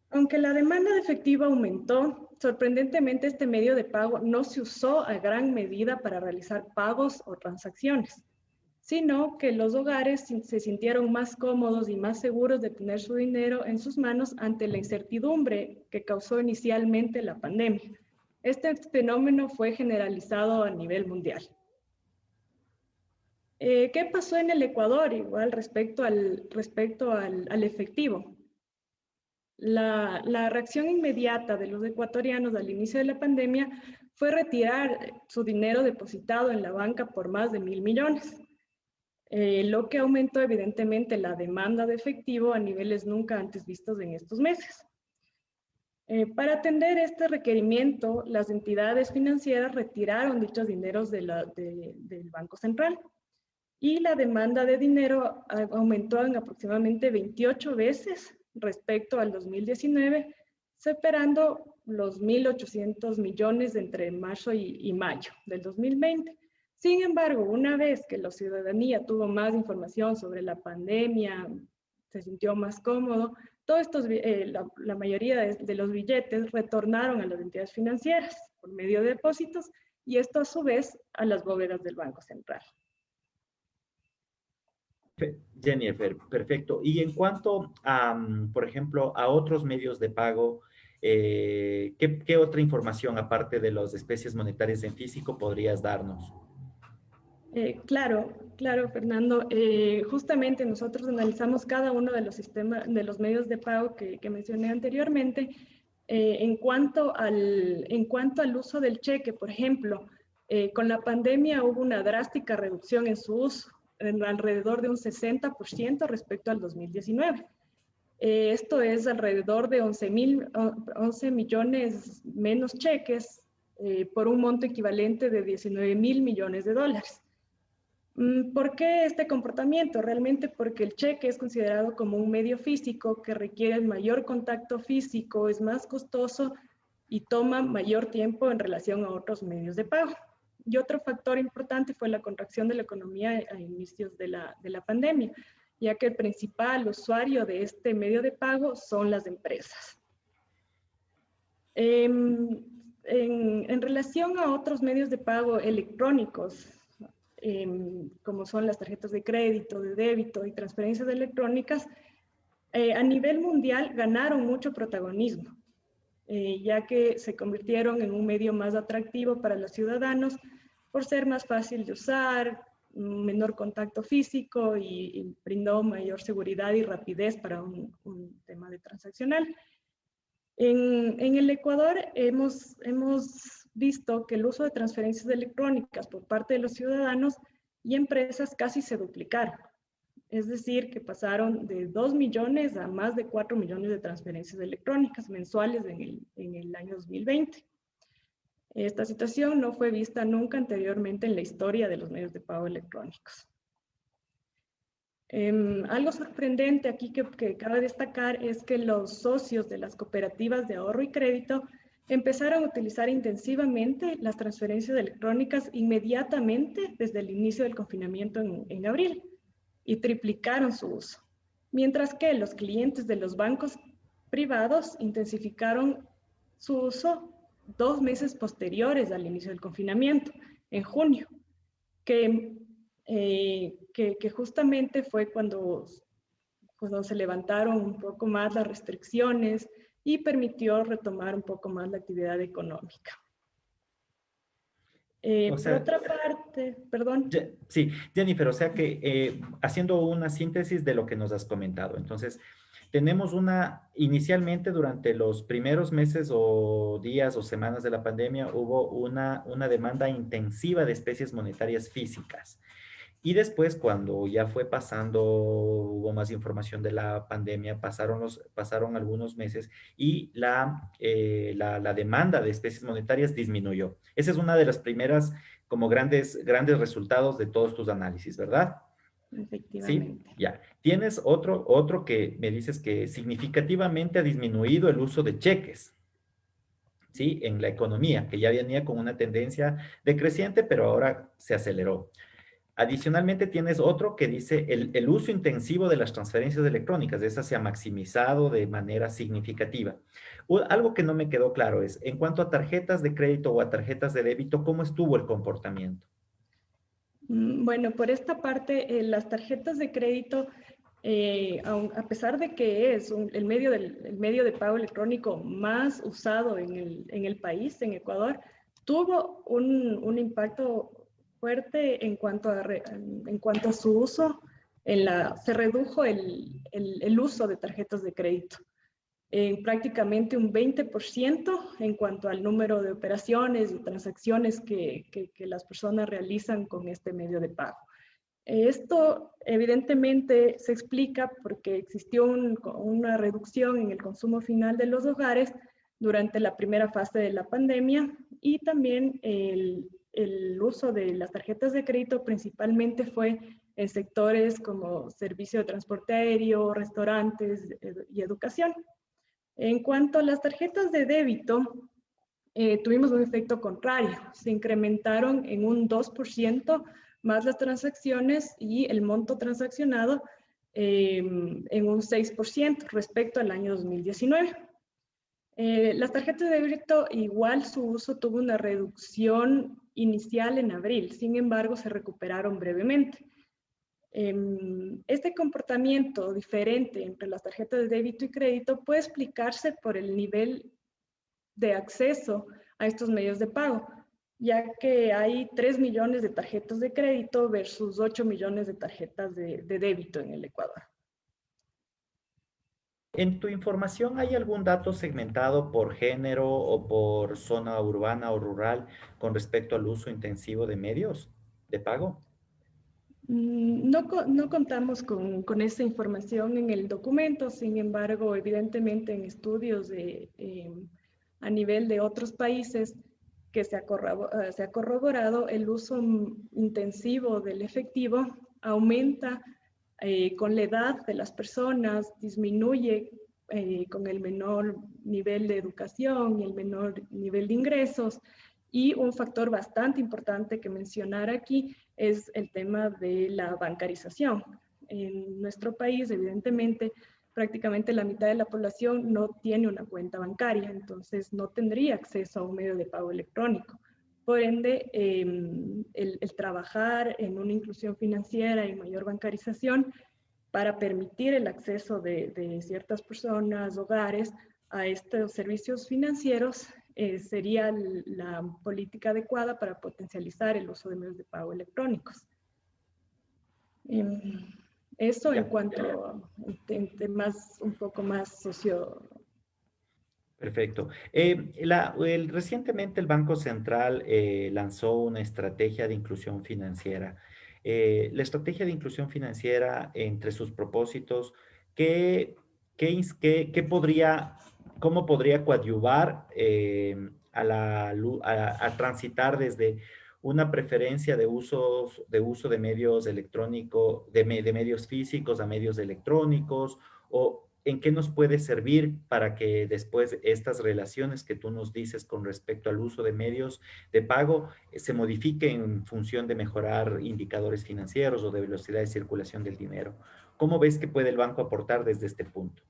Aunque la demanda de efectivo aumentó, sorprendentemente este medio de pago no se usó a gran medida para realizar pagos o transacciones, sino que los hogares se sintieron más cómodos y más seguros de tener su dinero en sus manos ante la incertidumbre que causó inicialmente la pandemia. Este fenómeno fue generalizado a nivel mundial. ¿Qué pasó en el Ecuador? Igual respecto al efectivo. La reacción inmediata de los ecuatorianos al inicio de la pandemia fue retirar su dinero depositado en la banca por más de 1.000 millones, lo que aumentó evidentemente la demanda de efectivo a niveles nunca antes vistos en estos meses. Para atender este requerimiento, las entidades financieras retiraron dichos dineros del Banco Central y la demanda de dinero aumentó en aproximadamente 28 veces respecto al 2019, superando los 1.800 millones entre marzo y mayo del 2020. Sin embargo, una vez que la ciudadanía tuvo más información sobre la pandemia, se sintió más cómodo, todos estos, la mayoría de los billetes retornaron a las entidades financieras por medio de depósitos y esto a su vez a las bóvedas del Banco Central. Jennifer, perfecto. Y en cuanto a, por ejemplo, a otros medios de pago, ¿qué otra información aparte de las especies monetarias en físico podrías darnos? Claro, Fernando. Justamente nosotros analizamos cada uno de los sistemas, de los medios de pago que mencioné anteriormente. En cuanto al uso del cheque, por ejemplo, con la pandemia hubo una drástica reducción en su uso, alrededor de un 60% respecto al 2019. Esto es alrededor de 11 millones menos cheques por un monto equivalente de 19.000 millones de dólares. ¿Por qué este comportamiento? Realmente porque el cheque es considerado como un medio físico que requiere mayor contacto físico, es más costoso y toma mayor tiempo en relación a otros medios de pago. Y otro factor importante fue la contracción de la economía a inicios de la pandemia, ya que el principal usuario de este medio de pago son las empresas. En relación a otros medios de pago electrónicos, como son las tarjetas de crédito, de débito y transferencias electrónicas, a nivel mundial ganaron mucho protagonismo, ya que se convirtieron en un medio más atractivo para los ciudadanos por ser más fácil de usar, menor contacto físico y brindó mayor seguridad y rapidez para un tema de transaccional. En el Ecuador hemos visto que el uso de transferencias electrónicas por parte de los ciudadanos y empresas casi se duplicaron. Es decir, que pasaron de 2 millones a más de 4 millones de transferencias electrónicas mensuales en el año 2020. Esta situación no fue vista nunca anteriormente en la historia de los medios de pago electrónicos. Algo sorprendente aquí que cabe destacar es que los socios de las cooperativas de ahorro y crédito empezaron a utilizar intensivamente las transferencias electrónicas inmediatamente desde el inicio del confinamiento en abril y triplicaron su uso, mientras que los clientes de los bancos privados intensificaron su uso 2 meses posteriores al inicio del confinamiento, en junio, que justamente fue cuando cuando se levantaron un poco más las restricciones y permitió retomar un poco más la actividad económica. O sea, por otra parte, perdón. Sí, Jennifer, o sea que haciendo una síntesis de lo que nos has comentado, entonces tenemos inicialmente durante los primeros meses o días o semanas de la pandemia hubo una demanda intensiva de especies monetarias físicas. Y después, cuando ya fue pasando, hubo más información de la pandemia, pasaron algunos meses y la demanda de especies monetarias disminuyó. Esa es una de las primeras, como grandes resultados de todos tus análisis, ¿verdad? Sí, Efectivamente. ya. Tienes otro que me dices que significativamente ha disminuido el uso de cheques, ¿sí? En la economía, que ya venía con una tendencia decreciente, pero ahora se aceleró. Adicionalmente tienes otro que dice el uso intensivo de las transferencias electrónicas, esa se ha maximizado de manera significativa. Algo que no me quedó claro es, en cuanto a tarjetas de crédito o a tarjetas de débito, ¿cómo estuvo el comportamiento? Bueno, por esta parte, las tarjetas de crédito, a pesar de que es el medio de pago electrónico más usado en el país, en Ecuador, tuvo un impacto fuerte en cuanto a su uso. Se redujo el uso de tarjetas de crédito en prácticamente un 20% en cuanto al número de operaciones y transacciones que las personas realizan con este medio de pago. Esto evidentemente se explica porque existió una reducción en el consumo final de los hogares durante la primera fase de la pandemia y también el uso de las tarjetas de crédito principalmente fue en sectores como servicio de transporte aéreo, restaurantes y educación. En cuanto a las tarjetas de débito, tuvimos un efecto contrario. Se incrementaron en un 2% más las transacciones y el monto transaccionado en un 6% respecto al año 2019. Las tarjetas de débito, igual su uso tuvo una reducción inicial en abril, sin embargo se recuperaron brevemente. Este comportamiento diferente entre las tarjetas de débito y crédito puede explicarse por el nivel de acceso a estos medios de pago, ya que hay 3 millones de tarjetas de crédito versus 8 millones de tarjetas de débito en el Ecuador. ¿En tu información hay algún dato segmentado por género o por zona urbana o rural con respecto al uso intensivo de medios de pago? No contamos con esa información en el documento, sin embargo, evidentemente en estudios a nivel de otros países que se ha corroborado el uso intensivo del efectivo aumenta con la edad de las personas, disminuye con el menor nivel de educación y el menor nivel de ingresos. Y un factor bastante importante que mencionar aquí es el tema de la bancarización. En nuestro país, evidentemente, prácticamente la mitad de la población no tiene una cuenta bancaria, entonces no tendría acceso a un medio de pago electrónico. Por ende, el trabajar en una inclusión financiera y mayor bancarización para permitir el acceso de ciertas personas, hogares, a estos servicios financieros sería la política adecuada para potencializar el uso de medios de pago electrónicos. Eso en cuanto a temas un poco más socio. Perfecto. Recientemente el Banco Central lanzó una estrategia de inclusión financiera. La estrategia de inclusión financiera, entre sus propósitos, ¿cómo podría coadyuvar a transitar desde una preferencia de uso de medios electrónicos, de medios físicos a medios electrónicos, o en qué nos puede servir para que después estas relaciones que tú nos dices con respecto al uso de medios de pago se modifiquen en función de mejorar indicadores financieros o de velocidad de circulación del dinero? ¿Cómo ves que puede el banco aportar desde este punto?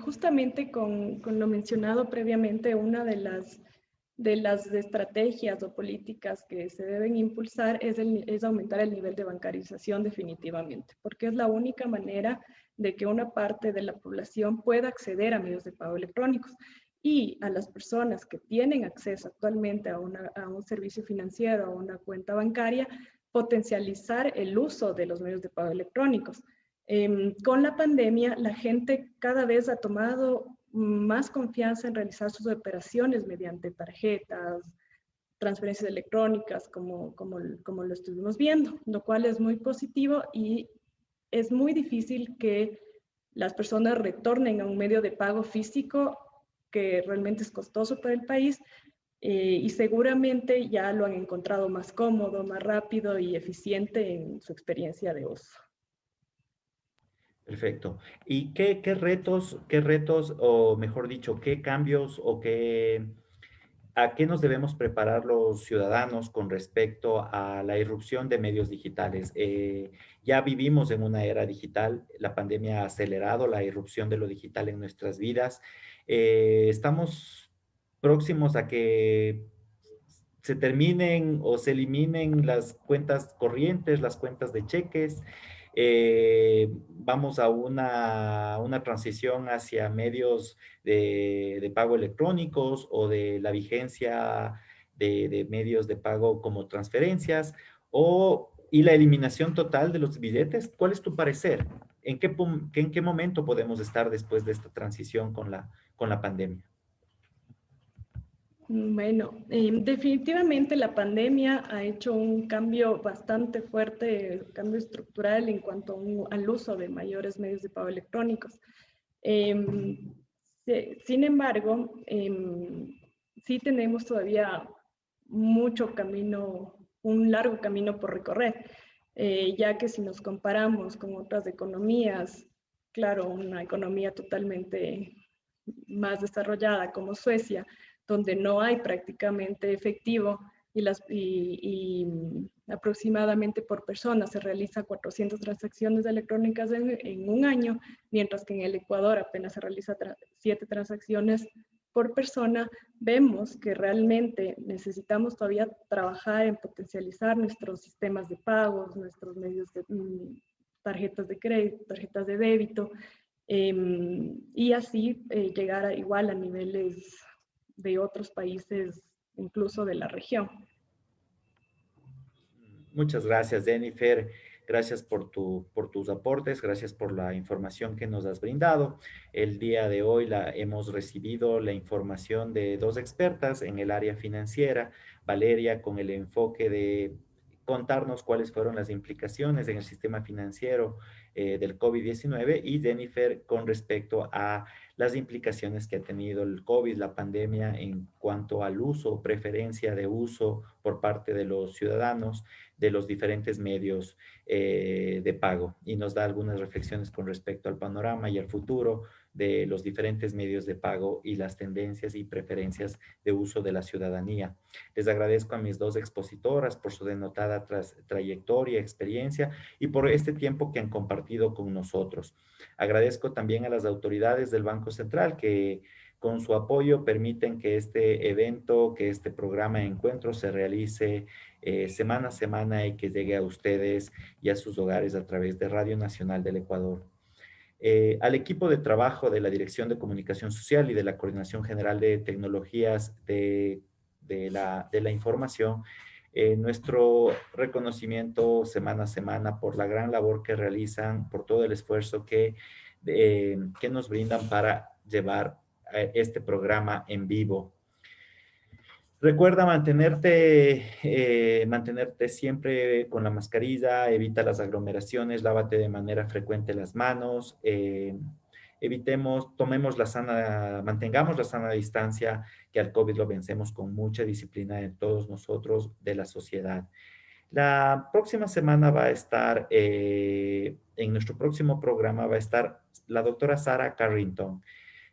Justamente con lo mencionado previamente, una de de las estrategias o políticas que se deben impulsar es aumentar el nivel de bancarización definitivamente, porque es la única manera de que una parte de la población pueda acceder a medios de pago electrónicos. Y a las personas que tienen acceso actualmente a un servicio financiero, a una cuenta bancaria, potencializar el uso de los medios de pago electrónicos. Con la pandemia, la gente cada vez ha tomado más confianza en realizar sus operaciones mediante tarjetas, transferencias electrónicas, como lo estuvimos viendo, lo cual es muy positivo y es muy difícil que las personas retornen a un medio de pago físico que realmente es costoso para el país y seguramente ya lo han encontrado más cómodo, más rápido y eficiente en su experiencia de uso. Perfecto. ¿Y qué retos, o mejor dicho, qué cambios o a qué nos debemos preparar los ciudadanos con respecto a la irrupción de medios digitales? Ya vivimos en una era digital, la pandemia ha acelerado la irrupción de lo digital en nuestras vidas. Estamos próximos a que se terminen o se eliminen las cuentas corrientes, las cuentas de cheques. Vamos a una transición hacia medios de pago electrónicos o de la vigencia de medios de pago como transferencias y la eliminación total de los billetes. ¿Cuál es tu parecer? ¿En qué momento podemos estar después de esta transición con la pandemia? Bueno, definitivamente la pandemia ha hecho un cambio bastante fuerte, cambio estructural en cuanto al uso de mayores medios de pago electrónicos. Sin embargo, sí tenemos todavía mucho camino, un largo camino por recorrer, ya que si nos comparamos con otras economías, claro, una economía totalmente más desarrollada como Suecia, donde no hay prácticamente efectivo y aproximadamente por persona se realiza 400 transacciones electrónicas en un año, mientras que en el Ecuador apenas se realiza 7 transacciones por persona. Vemos que realmente necesitamos todavía trabajar en potencializar nuestros sistemas de pagos, nuestros medios de tarjetas de crédito, tarjetas de débito, y así llegar igual a niveles de otros países, incluso de la región. Muchas gracias, Jennifer. Gracias por tus aportes, gracias por la información que nos has brindado. El día de hoy hemos recibido la información de 2 expertas en el área financiera, Valeria con el enfoque de contarnos cuáles fueron las implicaciones en el sistema financiero del COVID-19 y Jennifer con respecto a las implicaciones que ha tenido el COVID, la pandemia en cuanto al uso, preferencia de uso por parte de los ciudadanos de los diferentes medios de pago y nos da algunas reflexiones con respecto al panorama y al futuro de los diferentes medios de pago y las tendencias y preferencias de uso de la ciudadanía. Les agradezco a mis 2 expositoras por su denotada trayectoria, experiencia y por este tiempo que han compartido con nosotros. Agradezco también a las autoridades del Banco Central que con su apoyo permiten que este evento, que este programa de encuentro se realice semana a semana y que llegue a ustedes y a sus hogares a través de Radio Nacional del Ecuador. Al equipo de trabajo de la Dirección de Comunicación Social y de la Coordinación General de Tecnologías de la Información, nuestro reconocimiento semana a semana por la gran labor que realizan, por todo el esfuerzo que nos brindan para llevar este programa en vivo. Recuerda mantenerte siempre con la mascarilla, evita las aglomeraciones, lávate de manera frecuente las manos, mantengamos la sana distancia, que al COVID lo vencemos con mucha disciplina de todos nosotros, de la sociedad. La próxima semana va a estar, en nuestro próximo programa va a estar la doctora Sara Carrington,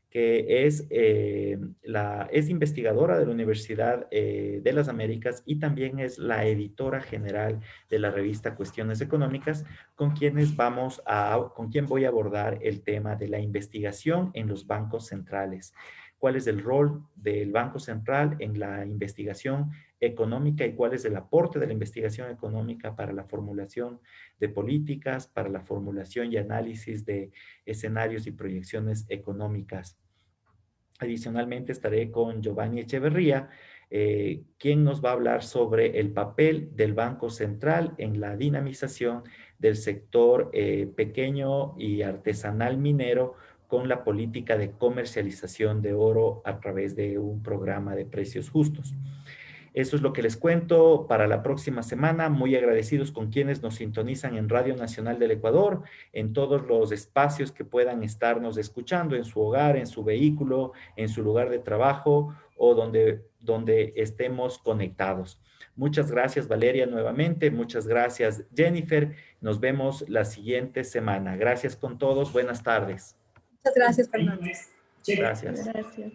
que es investigadora de la Universidad de las Américas y también es la editora general de la revista Cuestiones Económicas, con quien voy a abordar el tema de la investigación en los bancos centrales. cuál es el rol del Banco Central en la investigación económica y cuál es el aporte de la investigación económica para la formulación de políticas, para la formulación y análisis de escenarios y proyecciones económicas. Adicionalmente estaré con Giovanni Echeverría, quien nos va a hablar sobre el papel del Banco Central en la dinamización del sector pequeño y artesanal minero con la política de comercialización de oro a través de un programa de precios justos. Eso es lo que les cuento para la próxima semana. Muy agradecidos con quienes nos sintonizan en Radio Nacional del Ecuador, en todos los espacios que puedan estarnos escuchando, en su hogar, en su vehículo, en su lugar de trabajo o donde estemos conectados. Muchas gracias, Valeria, nuevamente. Muchas gracias, Jennifer. Nos vemos la siguiente semana. Gracias con todos. Buenas tardes. Muchas gracias, Fernando. Gracias. Gracias.